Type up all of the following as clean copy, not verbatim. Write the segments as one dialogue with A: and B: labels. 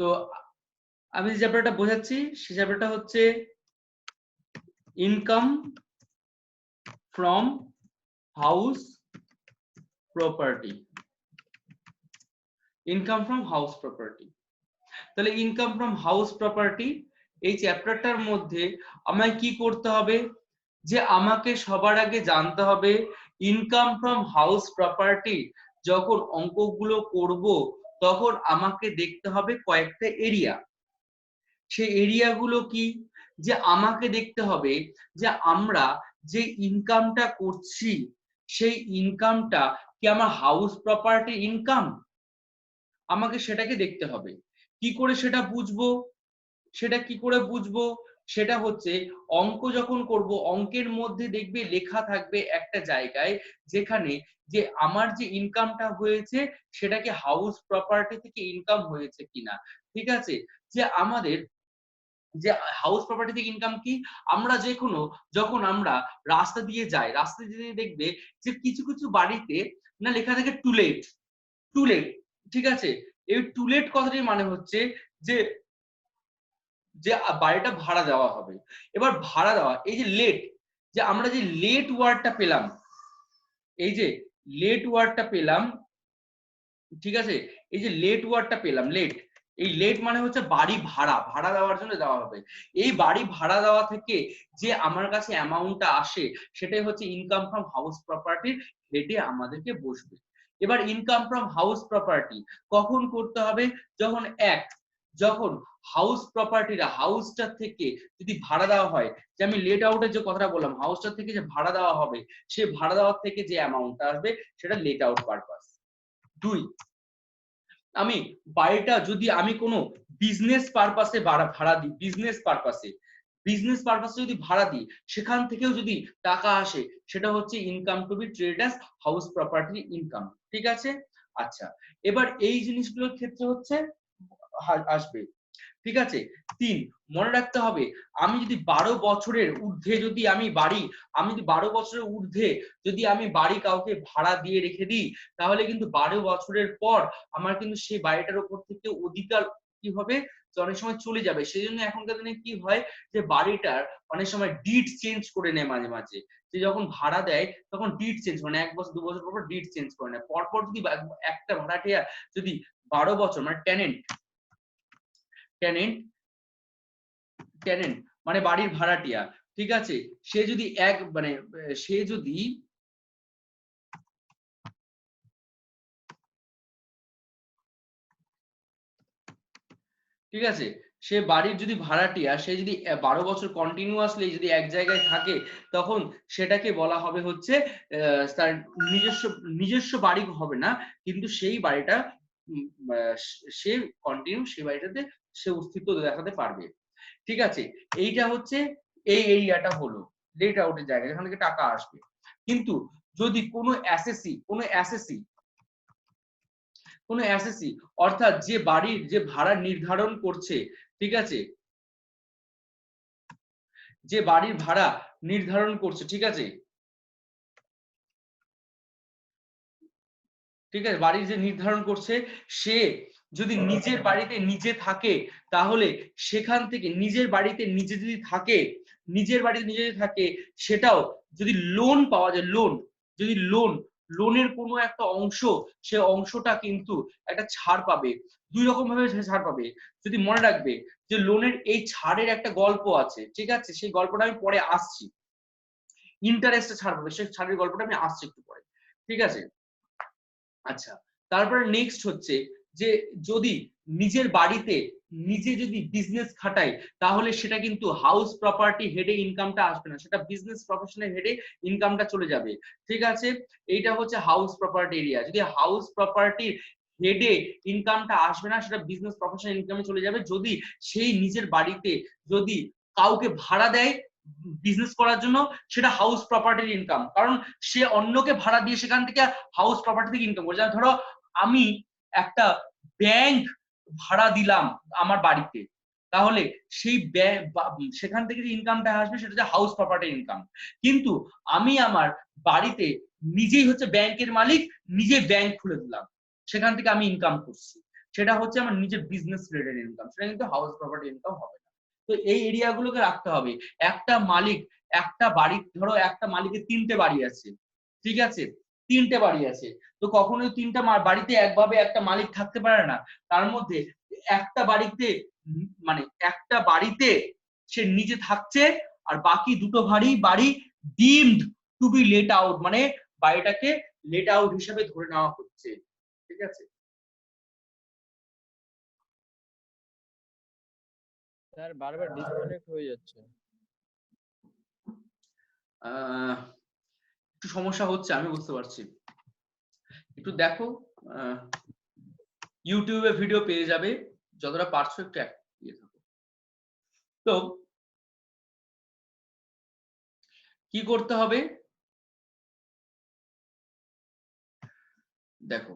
A: তো আমি যে চ্যাপ্টারটা বোঝাচ্ছি সেই চ্যাপ্টারটা হচ্ছে income from house property. Income from house property. তাহলে ইনকাম ফ্রম হাউস প্রপার্টি এই চ্যাপ্টারটার মধ্যে আমায় কি করতে হবে, যে আমাকে সবার আগে জানতে হবে ইনকাম ফ্রম হাউস প্রপার্টি যখন অঙ্কগুলো করব তখন আমাকে দেখতে হবে কয়েকটা এরিয়া। সেই এরিয়াগুলো কি, যে আমাকে দেখতে হবে যে আমরা যে ইনকামটা করছি সেই ইনকামটা কি আমার হাউস প্রপার্টি ইনকাম, আমাকে সেটাকে দেখতে হবে। কি করে সেটা বুঝবো, সেটা কি করে বুঝবো, সেটা হচ্ছে অঙ্ক যখন করব অঙ্কের মধ্যে দেখবে লেখা থাকবে একটা জায়গায় যেখানে যে আমার যে ইনকামটা হয়েছে সেটাকে হাউস প্রপার্টি থেকে ইনকাম হয়েছে কিনা। ঠিক আছে, যে আমাদের যে হাউস প্রপার্টি থেকে ইনকাম কি, আমরা যে কোনো যখন আমরা রাস্তা দিয়ে যাই রাস্তা দিয়ে দেখবে যে কিছু কিছু বাড়িতে না লেখা থাকে টু লেট। টু লেট, ঠিক আছে, এই টু লেট কথাটির মানে হচ্ছে যে যে বাড়িটা ভাড়া দেওয়া হবে। এবার ভাড়া দেওয়া, এই যে লেট, যে আমরা যে লেট ওয়ার্ডটা পেলাম, এই যে লেট ওয়ার্ডটা পেলাম, ঠিক আছে, এই যে লেট ওয়ার্ডটা পেলাম, লেট, এই লেট মানে হচ্ছে বাড়ি ভাড়া, ভাড়া দেওয়ার জন্য দেওয়া হবে। এই বাড়ি ভাড়া দেওয়া থেকে যে আমার কাছে অ্যামাউন্টটা আসে সেটাই হচ্ছে ইনকাম ফ্রম হাউস প্রপার্টির হেডে আমাদেরকে বসবে। এবার ইনকাম ফ্রম হাউস প্রপার্টি কখন করতে হবে, যখন যখন হাউস প্রপার্টিরা হাউসটা থেকে যদি ভাড়া দেওয়া হয়, যে আমি লেট আউটের যে কথাটা বললাম হাউসটা থেকে যে ভাড়া দেওয়া হবে সেই ভাড়া দেওয়ার থেকে যে অ্যামাউন্টটা আসবে সেটা লেট আউট পারপাস। 2, আমি বাড়িটা যদি আমি কোনো বিজনেস পারপাসে ভাড়া দিই, বিজনেস পারপাসে যদি ভাড়া দিই সেখান থেকেও যদি টাকা আসে সেটা হচ্ছে income to be trade as house property income. ঠিক আছে, আচ্ছা, এবার এই জিনিসগুলোর ক্ষেত্রে হচ্ছে আসবে। ঠিক আছে, 3, মনে রাখতে হবে আমি যদি 12 বছরের ঊর্ধ্বে যদি আমি যদি 12 বছরের ঊর্ধ্বে যদি আমি বাড়ি কাউকে ভাড়া দিয়ে রেখে দিই তাহলে কিন্তু 12 বছরের পর আমার কিন্তু সেই বাড়িটার উপর থেকে অধিকার কি হবে, অনেক সময় চলে যাবে। সেই জন্য এখনকার দিনে কি হয় যে বাড়িটার অনেক সময় ডিড চেঞ্জ করে নেয় মাঝে মাঝে, যে যখন ভাড়া দেয় তখন ডিড চেঞ্জ মানে 1 বছর 2 বছর পর ডিড চেঞ্জ করে নেয়। পরপর যদি একটা ভাড়াটিয়া যদি 12 বছর মানে টেনেন্ট টেনেন্ট মানে বাড়ির ভাড়াটিয়া, ঠিক আছে, সে যদি সে যদি ঠিক আছে, সে বাড়ির যদি ভাড়াটিয়া সে যদি 12 বছর কন্টিনিউয়াসলি যদি এক জায়গায় থাকে তখন সেটাকে বলা হবে হচ্ছে তার নিজস্ব বাড়ি হবে না, কিন্তু সেই বাড়িটা সে কন্টিনিউ সেই বাড়িটাতে সে অস্তিত্ব দেখাতে পারবে। ঠিক আছে, এইটা হচ্ছে এই এরিয়াটা হলো লেট আউটের জায়গা যেখান থেকে টাকা আসবে। কিন্তু যদি কোনো অ্যাসেসি অর্থাৎ যে বাড়ির যে ভাড়া নির্ধারণ করছে, ঠিক আছে, যে বাড়ির ভাড়া নির্ধারণ করছে, ঠিক আছে, বাড়ির যে নির্ধারণ করছে সে যদি নিজের বাড়িতে নিজে থাকে তাহলে সেখান থেকে নিজের বাড়িতে নিজে যদি থাকে সেটাও যদি লোন পাওয়া যায়, যদি লোনের কোনো একটা অংশ সে অংশটা কিন্তু একটা ছাড় পাবে। 2 রকম ভাবে সে ছাড় পাবে, যদি মনে রাখবে যে লোনের এই ছাড়ের একটা গল্প আছে, ঠিক আছে, সেই গল্পটা আমি পরে আসছি, ইন্টারেস্টে ছাড় পাবে, সেই ছাড়ের গল্পটা আমি আসছি একটু পরে। ঠিক আছে, আচ্ছা, তারপরে নেক্সট হচ্ছে যে যদি নিজের বাড়িতে নিজে যদি বিজনেস খাটাই তাহলে সেটা কিন্তু হাউস প্রপার্টি হেডে ইনকামটা আসবে না, সেটা বিজনেস প্রফেশনের হেডে ইনকামটা চলে যাবে। ঠিক আছে, এইটা হচ্ছে হাউস প্রপার্টি এরিয়া। যদি হাউস প্রপার্টির হেডে ইনকামটা আসবে না সেটা বিজনেস প্রফেশনাল ইনকামে চলে যাবে যদি সেই নিজের বাড়িতে যদি কাউকে ভাড়া দেয় বিজনেস করার জন্য সেটা হাউস প্রপার্টির ইনকাম, কারণ সে অন্যকে ভাড়া দিয়ে সেখান থেকে হাউস প্রপার্টি থেকে ইনকাম করছে। ধরো আমি একটা ব্যাংক ভাড়া দিলাম আমার বাড়িতে, তাহলে সেই সেখান থেকে যে ইনকামটা আসবে সেটা হচ্ছে হাউস প্রপার্টির ইনকাম। কিন্তু আমি আমার বাড়িতে নিজেই হচ্ছে ব্যাংকের মালিক, নিজে ব্যাংক খুলে দিলাম, সেখান থেকে আমি ইনকাম করছি, সেটা হচ্ছে আমার নিজের বিজনেস রিলেটেড ইনকাম, সেটা কিন্তু হাউস প্রপার্টি ইনকাম হবে না। তো এই এরিয়াগুলোকে রাখতে হবে। একটা মালিক একটা বাড়ি, ধরো একটা মালিকের 3টে বাড়ি আছে, ঠিক আছে, 3টে বাড়ি আছে, তো কখনোই 3টা বাড়িতে একভাবে একটা মালিক থাকতে পারে না। তার মধ্যে একটা বাড়িতে মানে একটা বাড়িতে সে নিজে থাকছে, আর বাকি দুটো বাড়ি deemed to be let out, মানে বাড়িটাকে লেট আউট হিসেবে ধরে নেওয়া হচ্ছে, ঠিক আছে।
B: স্যার বারবার ডিসকানেক্ট হয়ে যাচ্ছে।
A: একটু সমস্যা হচ্ছে, আমি বুঝতে পারছি, একটু দেখো, ইউটিউবে ভিডিও পেয়ে যাবে, যতটা পারছো একটু ইয়ে থাকো। তো কি করতে হবে দেখো,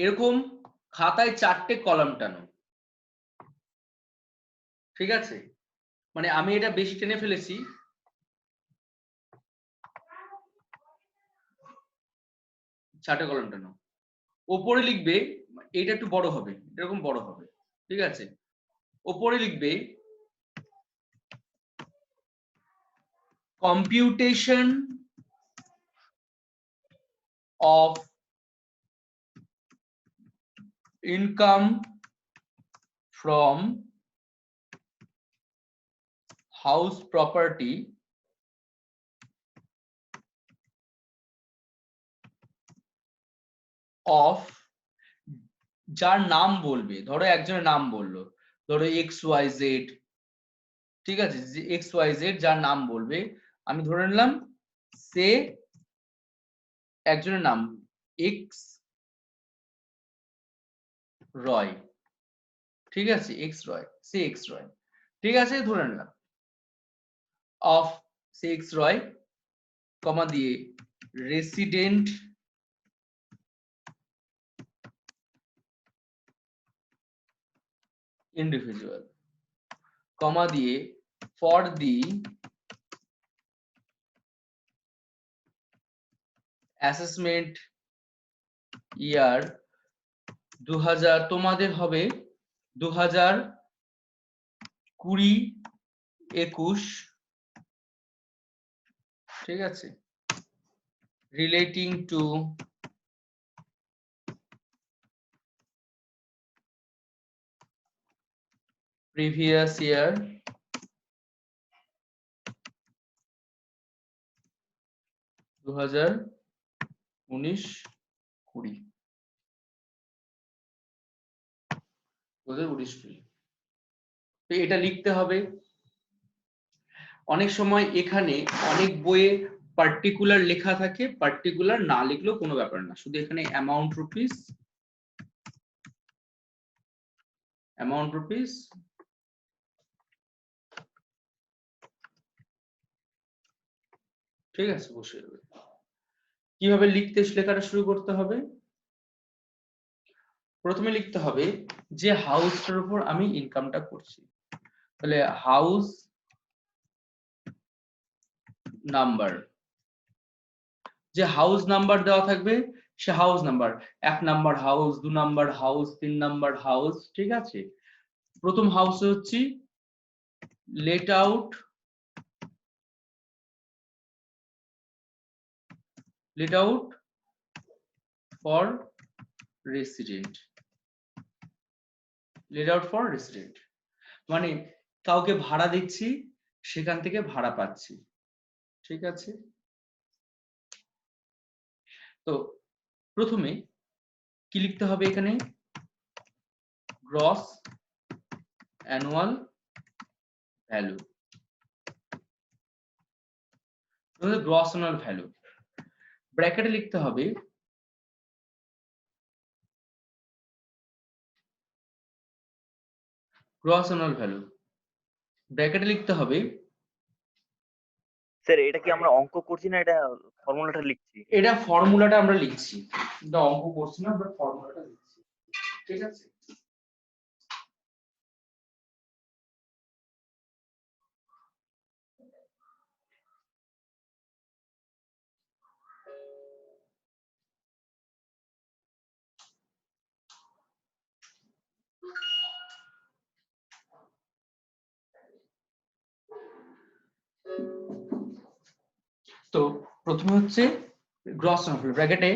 A: এরকম খাতায় 4টে কলাম টানো, ঠিক আছে, মানে আমি এটা বেশি টেনে ফেলেছি, 4টে কলাম টানো। ওপরে লিখবে, এটা একটু বড় হবে, এরকম বড় হবে, ঠিক আছে, ওপরে লিখবে computation of income from house property of, যার নাম বলবে, ধরো একজনের নাম বললো, ধরো XYZ, ঠিক আছে, XYZ যার নাম বলবে, আমি ধরে নিলাম সে একজনের নাম এক্স রয়, ঠিক আছে, এক্স রয়, সে এক্স রয়, ঠিক আছে, ধরে নিলাম অফ সে এক্স রয়, কমা দিয়ে রেসিডেন্ট ইন্ডিভিজুয়াল, কমা দিয়ে ফর দি অ্যাসেসমেন্ট ইয়ার 2000, তোমাদের হবে 2020-21, ঠিক আছে, রিলেটিং টু previous year 2019-20, 2019-20, তো এটা লিখতে হবে। অনেক সময় এখানে অনেক বইয়ে পার্টিকুলার লেখা থাকে, পার্টিকুলার না লিখলেও কোনো ব্যাপার না, শুধু এখানে অ্যামাউন্ট রুপিস, ঠিক আছে, বসে যাবে। কিভাবে লিখতে লেখাটা শুরু করতে হবে, প্রথমে লিখতে হবে যে হাউসটার উপর আমি ইনকামটা করছি, তাহলে হাউস নাম্বার, যে হাউস নাম্বার দেওয়া থাকবে সে house number, 1 number house, 2 number house, 3 number house, ঠিক আছে। প্রথম হাউসে হচ্ছে লেট আউট ফর রেসিডেন্ট, মানে কাউকে ভাড়া দিচ্ছি, সেখান থেকে ভাড়া পাচ্ছি, ঠিক আছে। তো প্রথমে কি লিখতে হবে এখানে, gross annual value, gross annual value ব্র্যাকেটে লিখতে হবে গ্রস অ্যানুয়াল ভ্যালু, ব্র্যাকেটে লিখতে হবে
C: স্যার এটা কি আমরা অঙ্ক করছি না এটা ফর্মুলাটা লিখছি?
A: এটা ফর্মুলাটা আমরা লিখছি, এটা অঙ্ক করছি না, আমরা ফর্মুলাটা লিখছি, ঠিক আছে। তো প্রথমে হচ্ছে গ্রস ব্র্যাকেটে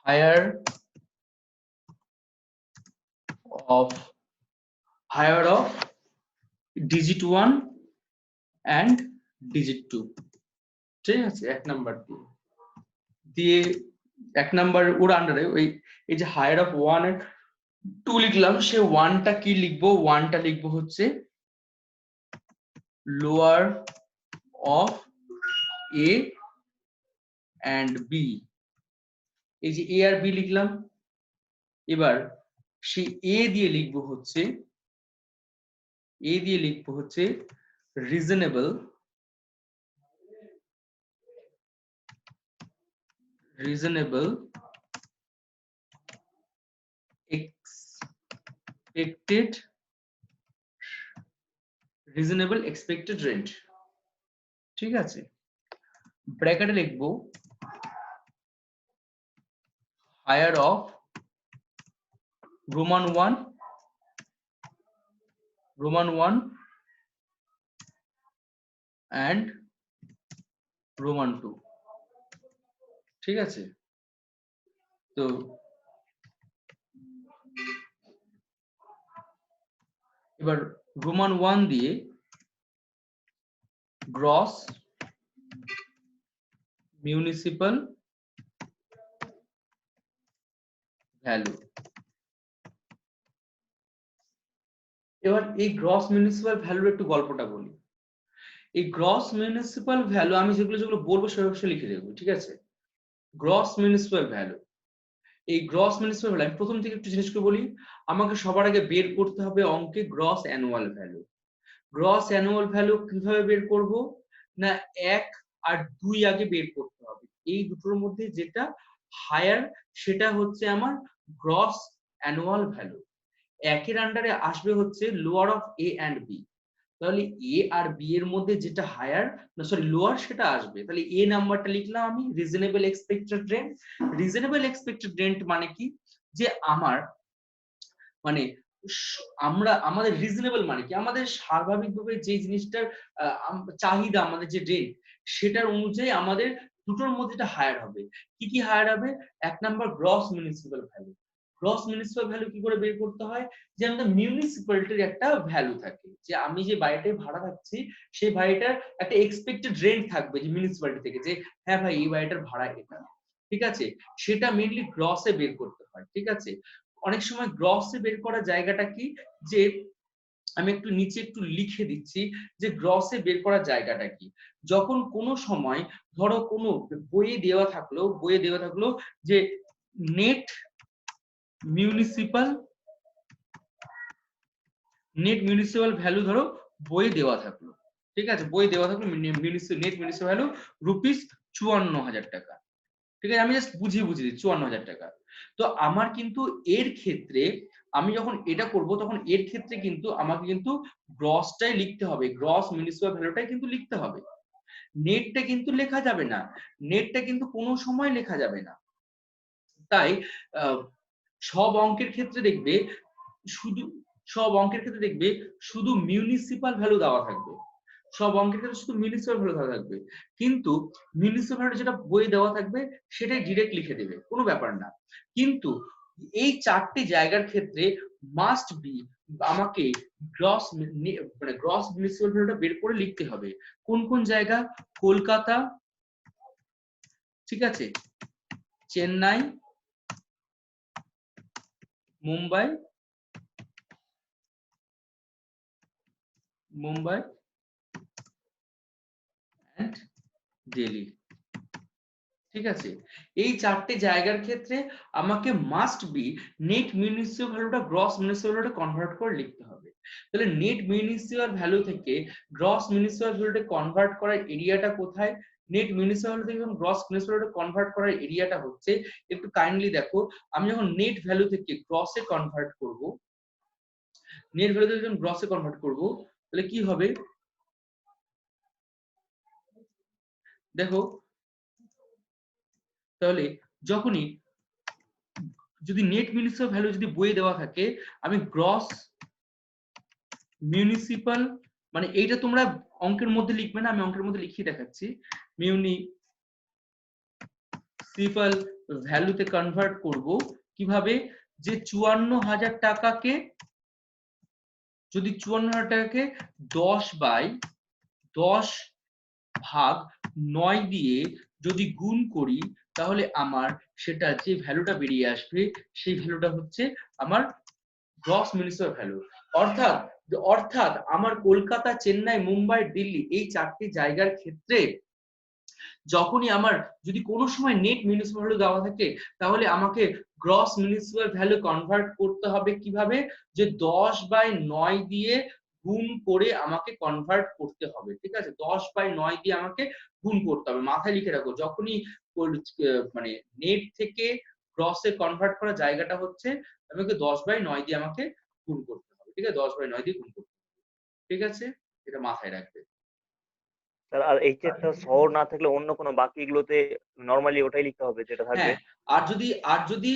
A: higher of digit 1 and digit 2, ঠিক আছে। এক নাম্বার দিয়ে এক নাম্বার ওর আন্ডারে ওই এই যে হায়ার অফ 1 এন্ড 2 লিখলাম, সে 1টা কি লিখবো, 1টা লিখবো হচ্ছে lower of A and B. এই যে এ আর বি লিখলাম, এবার সেই এ দিয়ে লিখবো হচ্ছে রিজনেবল এক্সপেক্টেড রেন্ট, ঠিক আছে। ব্র্যাকেটে লিখবো higher of Roman 1 and Roman 2, ঠিক আছে। তো এবার রোমান 1 দিয়ে গ্রস মিউনিসিপাল ভ্যালু। এবার এই গ্রস মিউনিসিপাল ভ্যালুর একটু গল্পটা বলি। এই গ্রস মিউনিসিপাল ভ্যালু আমি যেগুলো বলবো সেগুলো লিখে দেবো, ঠিক আছে। গ্রস মিউনিসিপাল ভ্যালু, এই গ্রস মিউনিসিপাল ভ্যালু আমি প্রথম থেকে একটু জিনিসকে বলি। আমাকে সবার আগে বের করতে হবে অঙ্কে gross annual value. Gross annual value কিভাবে বের করব না, 1 আর 2 আগে বের করতে হবে। এই দুটোর মধ্যে যেটা হায়ার সেটা হচ্ছে আমার গ্রস অ্যানুয়াল ভ্যালু। 1 এর আন্ডারে আসবে হচ্ছে lower of A and B. তাহলে এ আর বি এর মধ্যে যেটা হায়ার না সরি লোয়ার সেটা আসবে। তাহলে এ নাম্বারটা লিখলাম আমি reasonable expected rent. Reasonable expected rent মানে কি, যে আমার মানে আমাদের রিজনেবল মানে কি, আমাদের স্বাভাবিকভাবে যে জিনিসটার চাহিদা, আমাদের যে রেন্ট সেটার অনুযায়ী আমাদের দুটোর মধ্যে এটা হায়ার হবে। কি কি হায়ার হবে? এক number gross municipal value. Gross municipal value কি করে বের করতে হয়, যে আমাদের মিউনিসিপালিটির একটা ভ্যালু থাকে, যে আমি যে বাড়িটায় ভাড়া থাকছি সেই বাড়িটার একটা এক্সপেক্টেড রেন্ট থাকবে যে মিউনিসিপালিটি থেকে, যে হ্যাঁ ভাই এই বাড়িটার ভাড়া এটা, ঠিক আছে। সেটা মেইনলি গ্রসে বের করতে হয়, ঠিক আছে। অনেক সময় গ্রসে বের করার জায়গাটা কি, যে আমি একটু নিচে একটু লিখে দিচ্ছি যে গ্রসে বের করার জায়গাটা কি। যখন কোনো সময় ধরো কোনো বইয়ে দেওয়া থাকলো যে নেট মিউনিসিপাল ভ্যালু ধরো বইয়ে দেওয়া থাকলো, ঠিক আছে। বইয়ে দেওয়া থাকলো নেট মিউনিসিপাল ভ্যালু রুপিস 54,000 টাকা, ঠিক আছে। আমি জাস্ট বুঝিয়ে দিচ্ছি 54,000 টাকা। তো আমার কিন্তু এর ক্ষেত্রে আমি যখন এটা করব তখন এর ক্ষেত্রে কিন্তু আমাকে কিন্তু গ্রসটাই লিখতে হবে, গ্রস মিউনিসিপাল ভ্যালুটাই কিন্তু লিখতে হবে। নেটটা কিন্তু লেখা যাবে না, নেটটা কিন্তু কোনো সময় লেখা যাবে না। তাই সব অঙ্কের ক্ষেত্রে দেখবে শুধু মিউনিসিপাল ভ্যালু দেওয়া থাকবে, সব অঙ্কের ক্ষেত্রে শুধু মিউনিসিপাল ভ্যালু দেওয়া থাকবে। কিন্তু মিউনিসিপাল ভ্যালু যেটা বইয়ে দেওয়া থাকবে সেটাই ডিরেক্ট লিখে দেবে, কোনো ব্যাপার না। কিন্তু এই চারটি জায়গার ক্ষেত্রে মাস্ট বি আমাকে গ্রস মিউনিসিপাল ভ্যালুটা বের করে লিখতে হবে। কোন কোন জায়গা? কলকাতা, ঠিক আছে, চেন্নাই, মুম্বাই এন্ড দিল্লি, ঠিক আছে। এই চারটে জায়গার ক্ষেত্রে আমাকে মাস্ট বি নেট মিউনিসিপাল ভ্যালুটা গ্রস মিউনিসিপাল ভ্যালুটা কনভার্ট করে লিখতে হবে। তাহলে নেট মিউনিসিপাল ভ্যালু থেকে গ্রস মিউনিসিপাল ভ্যালুতে কনভার্ট করার এরিয়াটা কোথায়? নেট মিউনিসিপাল থেকে গ্রস মিউনিসিপাল কনভার্ট করার এরিয়াটা হচ্ছে, একটু কাইন্ডলি দেখো, আমি যখন নেট ভ্যালু থেকে গ্রসে কনভার্ট করব, নেট ভ্যালু থেকে যখন গ্রসে কনভার্ট করব, তাহলে কি হবে দেখো, তাহলে যখনই যদি নেট মিউনিসিপাল ভ্যালু যদি বইয়ে দেওয়া থাকে, আমি গ্রস মিউনিসিপাল মানে এইটা তোমরা অঙ্কের মধ্যে লিখবে না, আমি অঙ্কের মধ্যে লিখিয়ে দেখাচ্ছি। মিউনিসিপাল ভ্যালুতে কনভার্ট করব কিভাবে, যে ৫৪,০০০ টাকাকে, যদি ৫৪,০০০ টাকাকে 10/10 দিয়ে যদি গুণ করি, তাহলে আমার সেটা যে ভ্যালুটা বেরিয়ে আসবে সেই ভ্যালুটা হচ্ছে আমার গ্রস মিউনিসিপাল ভ্যালু। অর্থাৎ অর্থাৎ আমার কলকাতা, চেন্নাই, মুম্বাই, দিল্লি এই ৪টি জায়গার ক্ষেত্রে যখনই আমার যদি কোনো সময় নেট মিউনিসিপাল ভ্যালু দেওয়া থাকে, তাহলে আমাকে গ্রস মিউনিসিপাল ভ্যালু কনভার্ট করতে হবে কিভাবে, যে 10/9 দিয়ে গুণ করে আমাকে কনভার্ট করতে হবে। ঠিক আছে, 10/9 দিয়ে আমাকে গুণ করতে হবে। মাথায় লিখে রাখো, যখনই মানে নেট থেকে গ্রসে কনভার্ট করা জায়গাটা হচ্ছে, আমাকে 10/9 দিয়ে আমাকে গুণ করতে হবে। ঠিক আছে, 10/9 দিয়ে গুণ করতে হবে। ঠিক আছে, এটা মাথায় রাখবে।
C: আর এই ক্ষেত্রে শহর না থাকলে অন্য কোনো বাকিগুলোতে নরমালি ওটাই লিখতে হবে যেটা থাকবে।
A: হ্যাঁ, আর যদি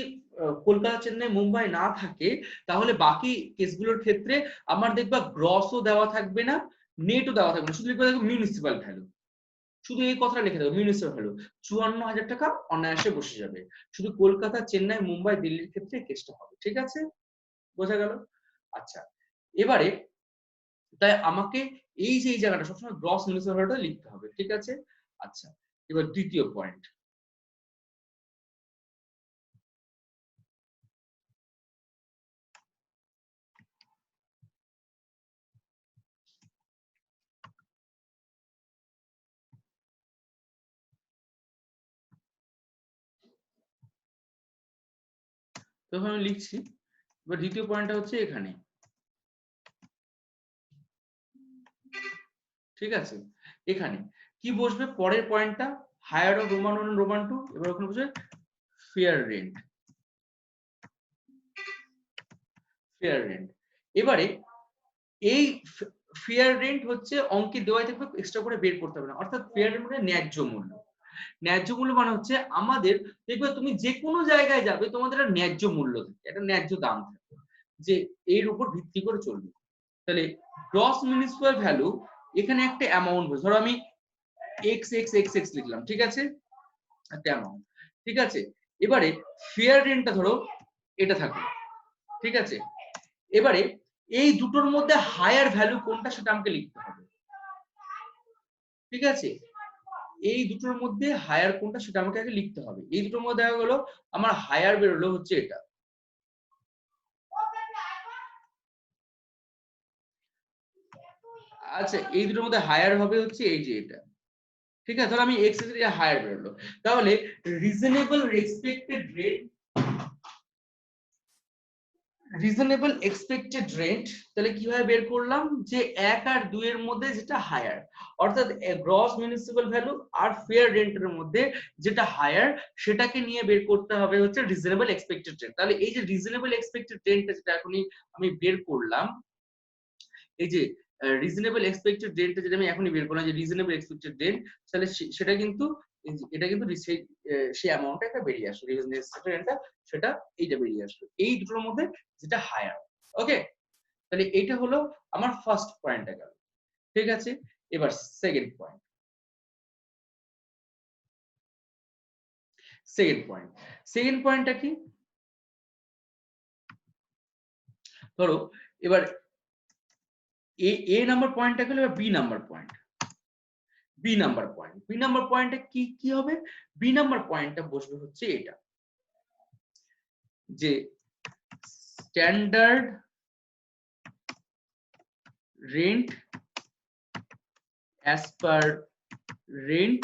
A: কলকাতা, চেন্নাই, মুম্বাই না থাকে, তাহলে বাকি কেসগুলোর ক্ষেত্রে আমার দেখবা গ্রসও দেওয়া থাকবে না, নেটও দেওয়া থাকবে না, শুধু লিখবে দেখো মিউনিসিপাল ভ্যালু। শুধু এই কথাটা লিখে দেবো, মিউনিসিপাল ভ্যালু ৫৪,০০০ টাকা অনায়াসে বসে যাবে। শুধু কলকাতা, চেন্নাই, মুম্বাই, দিল্লির ক্ষেত্রে কেসটা হবে। ঠিক আছে, বোঝা গেল? আচ্ছা, এবারে তাই আমাকে এই যে এই জায়গাটা সবসময় গ্রস মিউনিসিপাল ভ্যালুটা লিখতে হবে। ঠিক আছে, আচ্ছা, এবার দ্বিতীয় পয়েন্ট। তখন আমি লিখছি, এবার দ্বিতীয় পয়েন্টটা হচ্ছে এখানে। ঠিক আছে, এখানে কি বসবে পরের পয়েন্টটা, হায়ার অফ রোমান 1 রোমান 2, এবার ওখানে বসবে ফেয়ার রেন্ট। ফেয়ার রেন্ট, এবারে এই ফেয়ার রেন্ট হচ্ছে অঙ্কে দেওয়াই থাকবে, এক্সট্রা করে বের করতে হবে না। অর্থাৎ ফেয়ার রেন্ট মানে ন্যায্য মূল্য। ন্যায্য মূল্য মানে হচ্ছে আমাদের, দেখবে তুমি যে কোনো জায়গায় যাবে তোমাদের একটা ন্যায্য মূল্য থাকে, একটা ন্যায্য দাম থাকে, যে এর উপর ভিত্তি করে চলবে। তাহলে গ্রস মিউনিসিপাল ভ্যালু এখানে একটা অ্যামাউন্ট, ধরো আমি এক্স এক্স এক্স এক্স লিখলাম। ঠিক আছে, একটা অ্যামাউন্ট। ঠিক আছে, এবারে ফেয়ার রেন্টটা ধরো এটা থাকলো। ঠিক আছে, এবারে এই দুটোর মধ্যে হায়ার ভ্যালু কোনটা সেটা আমাকে লিখতে হবে। ঠিক আছে, এই দুটোর মধ্যে হায়ার কোনটা সেটা আমাকে আগে লিখতে হবে। এই দুটোর মধ্যে দেখা গেলো আমার হায়ার বেরোলো হচ্ছে এটা। আচ্ছা, এই দুটোর মধ্যে হায়ার হবে হচ্ছে এই যে এটা। ঠিক আছে, তাহলে আমি এক্স এর হায়ার বেরোলো, তাহলে reasonable expected rate, reasonable expected rent, তাহলে কিভাবে বের করলাম, যে 1 আর 2 এর মধ্যে যেটা হায়ার, অর্থাৎ গ্রস মিউনিসিপাল ভ্যালু আর ফেয়ার রেন্টের মধ্যে যেটা হায়ার সেটাকে নিয়ে বের করতে হবে হচ্ছে রিজনেবল এক্সপেক্টেড রেন্ট। তাহলে এই যে রিজনেবল এক্সপেক্টেড রেন্টটা যেটা এখনই আমি বের করলাম, এই যে রিজনেবল এক্সপেক্টেড রেন্টটা যেটা আমি এখনই বের করলাম, যে রিজনেবল এক্সপেক্টেড রেন্ট, তাহলে সেটা কিন্তু এটা কিন্তু সেই অ্যামাউন্টটা একটা বেরিয়ে আসবে, রিজনেবল এক্সপেক্টেড রেন্টটা সেটা এইটা বেরিয়ে আসবে এই দুটোর মধ্যে যেটা হায়ার। ওকে, তাহলে এটা হলো আমার ফার্স্ট পয়েন্টটা গেল। ঠিক আছে, এবার সেকেন্ড পয়েন্ট। সেকেন্ড পয়েন্টটা কি, ধরো এবার এ নাম্বার পয়েন্টটা গেল, এবার B number point. B number পয়েন্টে কি কি হবে, বি নাম্বার পয়েন্টটা বসবে হচ্ছে এটা, যে standard rent as per rent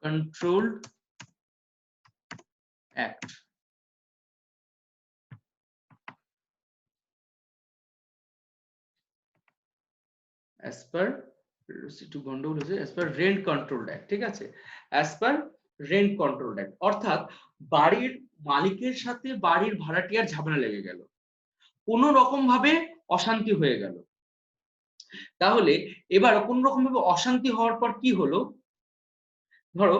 A: controlled act। As per একটু গন্ডগোল হয়েছে, as per rent control act, ঠিক আছে, as per rent control act, অর্থাৎ বাড়ির মালিকের সাথে বাড়ির ভাড়াটিয়ার ঝামেলা লেগে গেল, কোনো রকম ভাবে অশান্তি হয়ে গেল। তাহলে এবার কোন রকম ভাবে অশান্তি হওয়ার পর কি হলো, ধরো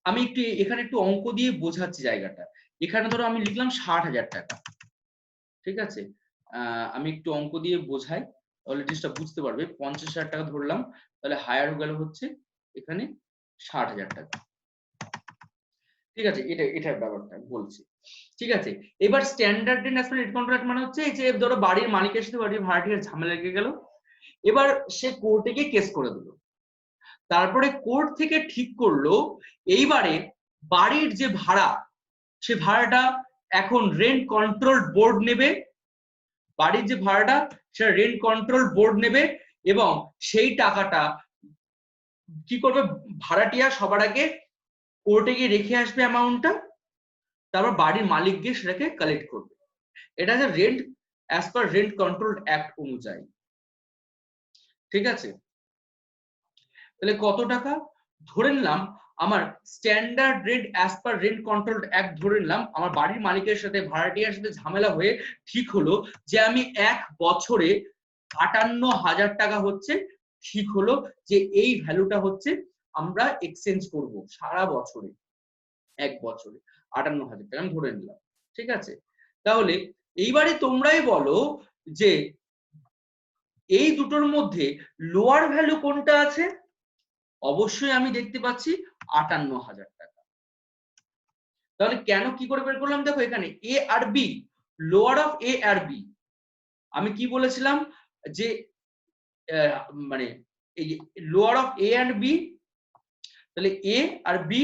A: আমি একটু এখানে একটু অঙ্ক দিয়ে বোঝাচ্ছি জায়গাটা। এখানে ধরো আমি লিখলাম 60,000 টাকা, ঠিক আছে, আমি একটু অঙ্ক দিয়ে বোঝাই তাহলে জিনিসটা বুঝতে পারবে। 50,000 টাকা ধরলাম, তাহলে হায়ার গেল হচ্ছে এখানে 60,000 টাকা, ঠিক আছে, এটার ব্যাপারটা বলছি, ঠিক আছে। এবার স্ট্যান্ডার্ড রেট কন্ট্রাক্ট মানে হচ্ছে যে ধরো বাড়ির মালিকের সাথে বাড়ির ভাড়াটিয়ার ঝামেলা লেগে গেল, এবার সে কোর্টে গিয়ে কেস করে দিল, তারপরে কোর্ট থেকে ঠিক করলো এইবারে বাড়ির যে ভাড়া, সে ভাড়াটা এখন রেন্ট কন্ট্রোল বোর্ড নেবে, বাড়ির যে ভাড়াটা সেটা রেন্ট কন্ট্রোল বোর্ড নেবে, এবং সেই টাকাটা কি করবে, ভাড়াটিয়া সবার আগে কোর্টে গিয়ে রেখে আসবে অ্যামাউন্টটা, তারপর বাড়ির মালিক গিয়ে সেটাকে কালেক্ট করবে। এটা হচ্ছে rent as per rent control act অনুযায়ী, ঠিক আছে। তাহলে কত টাকা ধরে নিলাম, আমার standard rent as per rent control act ধরে নিলাম, আমার বাড়ির মালিকের সাথে ভাড়াটিয়ার সাথে ঝামেলা হয়ে ঠিক হলো যে আমি 1 বছরে 58,000 টাকা হচ্ছে ঠিক হলো, যে এই ভ্যালুটা হচ্ছে আমরা এক্সচেঞ্জ করব সারা বছরে, 1 বছরে 58,000 টাকা আমি ধরে নিলাম, ঠিক আছে। তাহলে এইবারে তোমরাই বলো যে এই দুটোর মধ্যে লোয়ার ভ্যালু কোনটা আছে, অবশ্যই আমি দেখতে পাচ্ছি 58,000 টাকা। তাহলে কেন কি করে বের করলাম, দেখো এখানে এ আর বি, লোয়ার অফ এ আর বি, আমি কি বলেছিলাম যে মানে এই lower of A and B, তাহলে এ আর বি,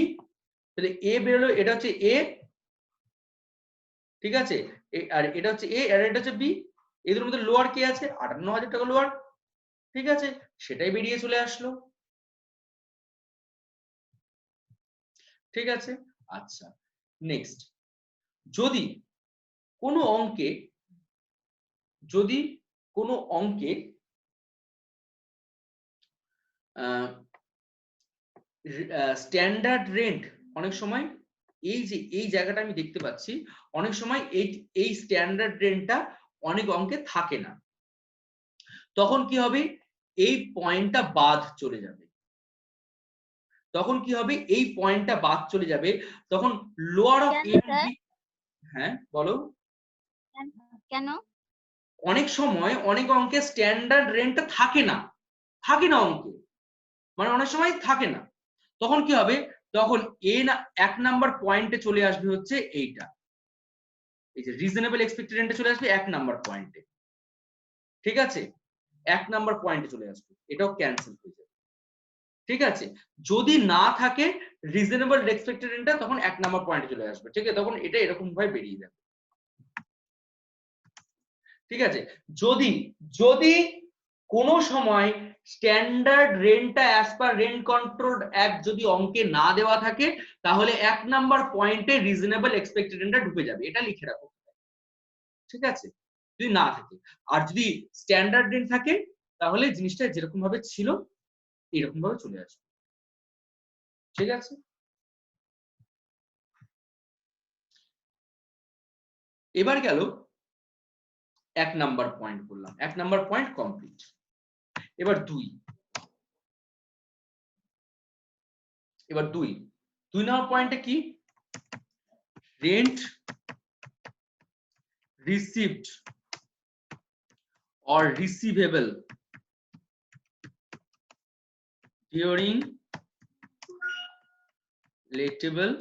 A: তাহলে এ বেরোলো, এটা হচ্ছে এ, ঠিক আছে, আর এটা হচ্ছে এ আর এটা হচ্ছে বি, এদের মধ্যে লোয়ার কে আছে, 58,000 টাকা লোয়ার, ঠিক আছে, সেটাই বেরিয়ে চলে আসলো, ঠিক আছে। আচ্ছা, নেক্সট, যদি কোনো অঙ্কে, যদি কোনো অঙ্কে স্ট্যান্ডার্ড রেন্ট, অনেক সময় এই যে এই জায়গাটা আমি দেখতে পাচ্ছি, অনেক সময় এই স্ট্যান্ডার্ড রেন্টটা অনেক অঙ্কে থাকে না, তখন কি হবে, এই পয়েন্টটা বাদ চলে যাবে, তখন কি হবে, এই পয়েন্টটা বাদ চলে যাবে, তখন lower of A and B, হ্যাঁ বলো,
D: কেন?
A: অনেক সময় অনেক অঙ্কে স্ট্যান্ডার্ড রেন্টটা থাকে না, থাকে না অঙ্কে, মানে অনেক সময় থাকে না, তখন কি হবে, তখন এ না 1 নাম্বার পয়েন্টে চলে আসবে হচ্ছে এইটা, এই যে রিজনেবল এক্সপেক্টেড রেন্টে চলে আসবে 1 নাম্বার পয়েন্টে, ঠিক আছে, 1 নাম্বার পয়েন্টে চলে আসবে, এটাও ক্যান্সেল হয়ে যাবে, ঠিক আছে। যদি না থাকে রিজনেবল এক্সপেক্টেড রেন্টটা, তখন 1 নাম্বার পয়েন্টে চলে আসবে, ঠিক আছে, তখন এটা এরকম ভাবে বেরিয়ে যাবে, ঠিক আছে। যদি যদি কোন সময় স্ট্যান্ডার্ড রেন্টটা as per rent control act যদি অঙ্কে না দেওয়া থাকে, তাহলে 1 নাম্বার পয়েন্টে রিজনেবল এক্সপেক্টেড রেন্টটা ঢুকে যাবে, এটা লিখে রাখো, ঠিক আছে, যদি না থাকে। আর যদি স্ট্যান্ডার্ড রেন্ট থাকে তাহলে জিনিসটা যেরকম ভাবে ছিল এরকম ভাবে চলে আসবে, ঠিক আছে। এবার গেল 1 নাম্বার পয়েন্ট বললাম, 1 নাম্বার পয়েন্ট কমপ্লিট। এবার 2 নাম্বার পয়েন্টে কি, rent received or receivable during letable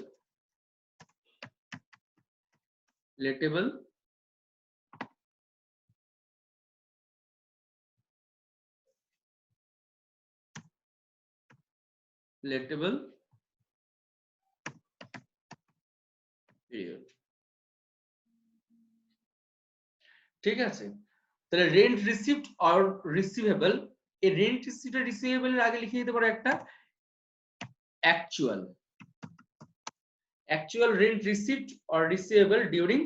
A: period, ঠিক আছে। তাহলে রেন্ট রিসিভড অর রিসিভেবল, এই রেন্ট রিসিভড আর রিসিভেবল এর আগে লিখে দিতে পারো একটা actual rent received or receivable during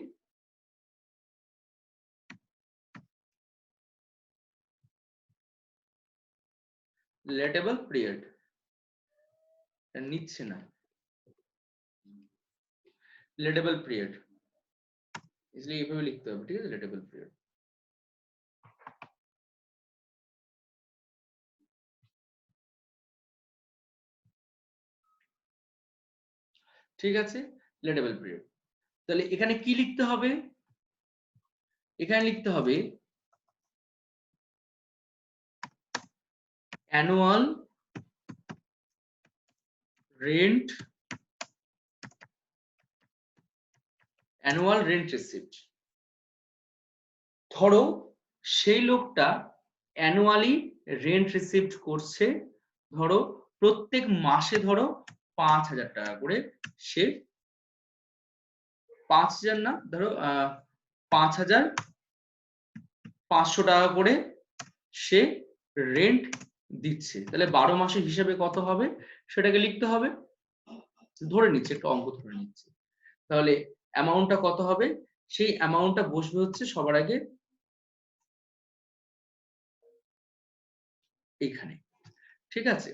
A: letable period নিচ্ছে না, লেটেবল পিরিয়ড इसलिए এইভাবে লিখতে হবে, ঠিক আছে? লেটেবল পিরিয়ড। ঠিক আছে, লেটেবল পিরিয়ড। তাহলে এখানে কি লিখতে হবে? এখানে লিখতে হবে annual rent, annual rent receipt. ধরো সেই লোকটা অ্যানুয়ালি রেন্ট রিসিপ্ট করছে, ধরো প্রত্যেক মাসে ধরো 5,000 টাকা করে, সে 5,000 না, ধরো 5,500 টাকা করে সে রেন্ট দিচ্ছে। তাহলে 12 মাসের হিসাবে কত হবে সেটাকে লিখতে হবে। ধরে নিচ্ছে, একটা অঙ্ক ধরে নিচ্ছে। তাহলে অ্যামাউন্টটা কত হবে? সেই অ্যামাউন্টটা বসবে হচ্ছে সবার আগে এখানে, ঠিক আছে?